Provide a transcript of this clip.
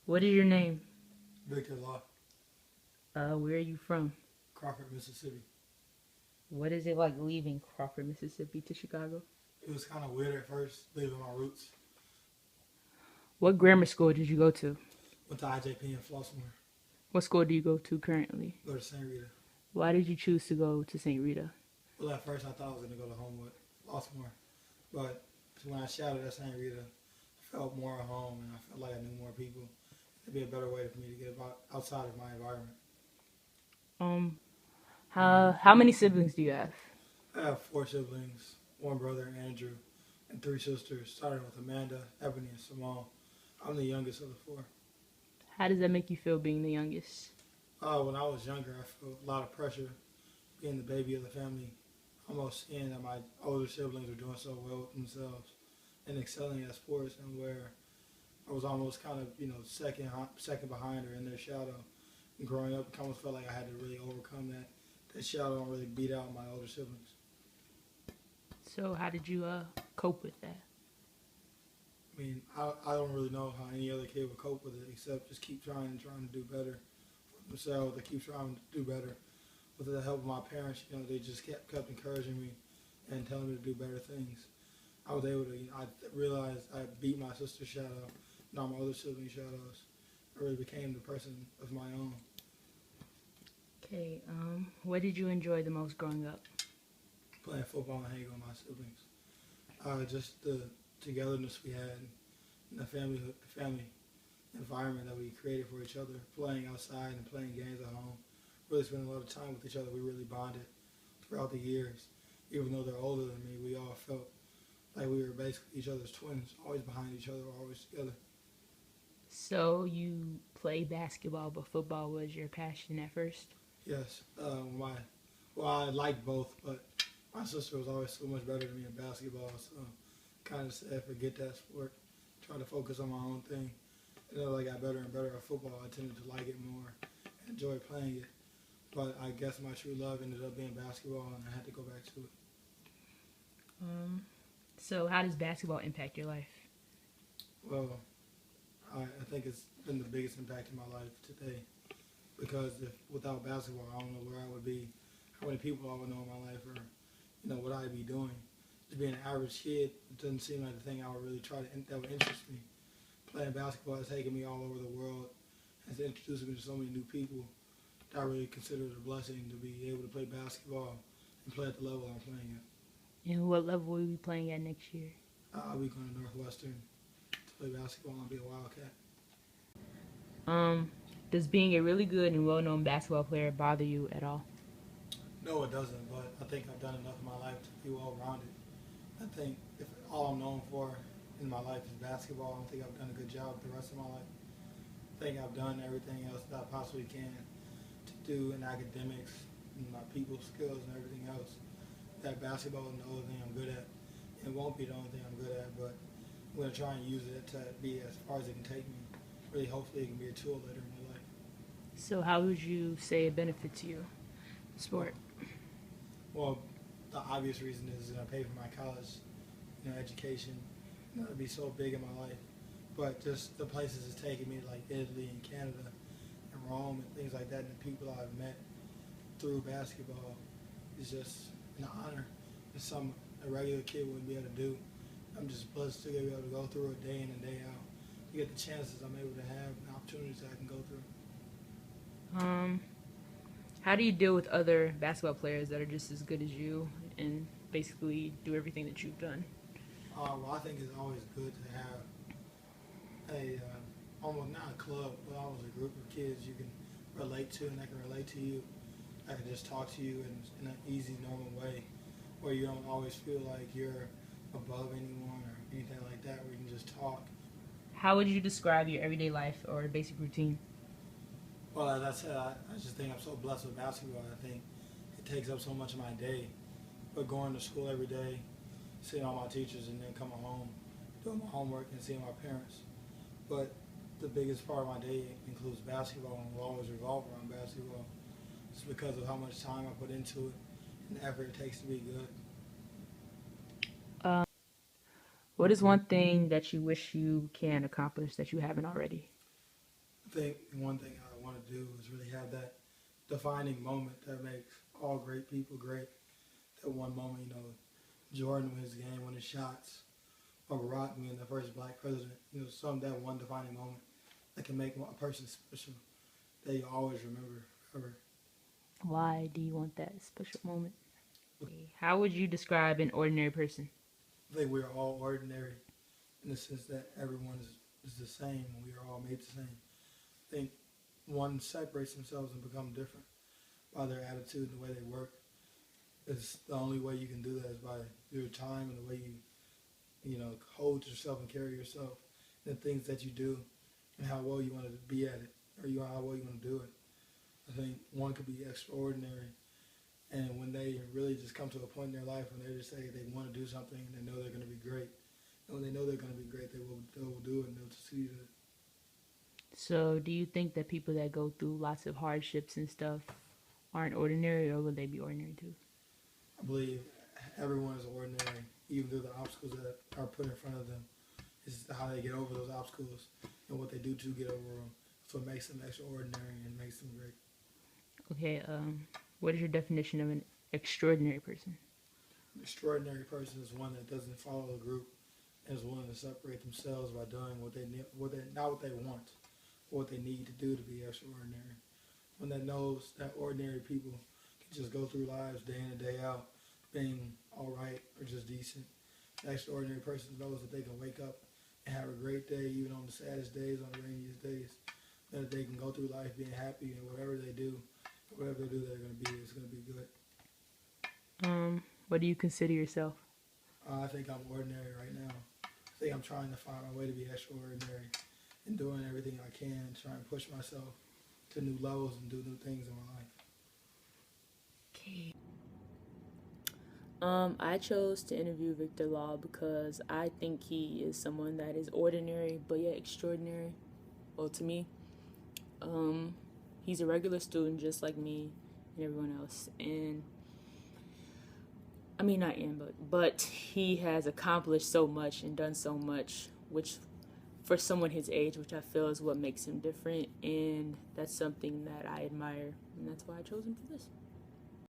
What is your name? Victor Law, Where are you from? Crawford, Mississippi. What is it like leaving Crawford, Mississippi to Chicago? It was kind of weird at first, leaving my roots. What grammar school did you go to? Went to IJP in Flossmoor, What school do you go to currently? go to St. Rita. Why did you choose to go to St. Rita? Well, at first I thought I was going to go to Homewood, Flossmoor. But when I shouted at St. Rita, I felt more at home and I felt like I knew more people. It'd be a better way for me to get about outside of my environment. Um, how many siblings do you have? I have 4 siblings, one brother, Andrew, and 3 sisters, starting with Amanda, Ebony, and Simone. I'm the youngest of the 4. How does that make you feel being the youngest? When I was younger, I felt a lot of pressure being the baby of the family, almost seeing that my older siblings were doing so well with themselves and excelling at sports, and where I was almost kind of, second behind her in their shadow. And growing up, I almost felt like I had to really overcome that shadow and really beat out my older siblings. So how did you cope with that? I mean, I don't really know how any other kid would cope with it except just keep trying and trying to do better for themselves. They keep trying to do better. With the help of my parents, they just kept encouraging me and telling me to do better things. I was able to, I realized I beat my sister's shadow, not my other siblings' shadows. I really became the person of my own. Okay, what did you enjoy the most growing up? Playing football and hanging with my siblings. Just the togetherness we had, and the family environment that we created for each other, playing outside and playing games at home. Really spending a lot of time with each other. We really bonded throughout the years. Even though they're older than me, we all felt like we were basically each other's twins, always behind each other, always together. So you play basketball, but football was your passion at first? Yes. I liked both, but my sister was always so much better than me in basketball, so kind of said forget that sport, try to focus on my own thing. And as I got better and better at football, I tended to like it more and enjoy playing it. But I guess my true love ended up being basketball, and I had to go back to it. So how does basketball impact your life? Well, I think it's been the biggest impact in my life today, because without basketball, I don't know where I would be, how many people I would know in my life, or what I'd be doing. Just being an average kid, it doesn't seem like the thing I would really that would interest me. Playing basketball has taken me all over the world, has introduced me to so many new people. I really consider it a blessing to be able to play basketball and play at the level I'm playing at. And what level will you be playing at next year? I'll be going to Northwestern to play basketball and be a Wildcat. Does being a really good and well-known basketball player bother you at all? No, it doesn't, but I think I've done enough in my life to be well-rounded. I think if all I'm known for in my life is basketball, I don't think I've done a good job the rest of my life. I think I've done everything else that I possibly can to do in academics and my people skills and everything else. That basketball is the only thing I'm good at. It won't be the only thing I'm good at, but I'm going to try and use it to be as far as it can take me. Really, hopefully, it can be a tool later in my life. So how would you say it benefits you, the sport? Well, the obvious reason is I pay for my college, education. It'd be so big in my life. But just the places it's taken me, like Italy and Canada and Rome and things like that, and the people I've met through basketball is just an honor. It's something a regular kid wouldn't be able to do. I'm just blessed to be able to go through it day in and day out, to get the chances I'm able to have and opportunities that I can go through. How do you deal with other basketball players that are just as good as you and basically do everything that you've done? Well, I think it's always good to have almost not a club, but almost a group of kids you can relate to and that can relate to you. I can just talk to you in an easy, normal way, where you don't always feel like you're above anyone or anything like that, where you can just talk. How would you describe your everyday life or basic routine? Well, as I said, I just think I'm so blessed with basketball. I think it takes up so much of my day. But going to school every day, seeing all my teachers, and then coming home, doing my homework and seeing my parents. But the biggest part of my day includes basketball, and will always revolve around basketball. It's because of how much time I put into it and the effort it takes to be good. What is one thing that you wish you can accomplish that you haven't already? I think one thing I want to do is really have that defining moment that makes all great people great. That one moment, Jordan with his game, winning shots, or Barack being the first black president. That one defining moment that can make a person special that you always remember forever. Why do you want that special moment? How would you describe an ordinary person? I think we are all ordinary in the sense that everyone is the same and we are all made the same. I think one separates themselves and become different by their attitude and the way they work. It's the only way you can do that is by your time and the way you hold yourself and carry yourself and the things that you do and how well you want to be at it or how well you want to do it. I think one could be extraordinary, and when they really just come to a point in their life when they just say they want to do something and they know they're going to be great, and when they know they're going to be great, they will do it and they'll succeed at it. So, do you think that people that go through lots of hardships and stuff aren't ordinary, or would they be ordinary too? I believe everyone is ordinary, even through the obstacles that are put in front of them. It's how they get over those obstacles and what they do to get over them. That's what makes them extraordinary and makes them great. Okay, what is your definition of an extraordinary person? An extraordinary person is one that doesn't follow the group and is willing to separate themselves by doing not what they want, but what they need to do to be extraordinary. One that knows that ordinary people can just go through lives day in and day out being all right or just decent. An extraordinary person knows that they can wake up and have a great day even on the saddest days, on the rainiest days. That they can go through life being happy and whatever they do, they're going to be, it's going to be good. What do you consider yourself? I think I'm ordinary right now. I think I'm trying to find my way to be extraordinary and doing everything I can, trying to push myself to new levels and do new things in my life. Okay. I chose to interview Victor Law because I think he is someone that is ordinary but yet extraordinary. Well, to me, he's a regular student just like me and everyone else, and I mean not Ian, but he has accomplished so much and done so much, which for someone his age, which I feel is what makes him different, and that's something that I admire, and that's why I chose him for this.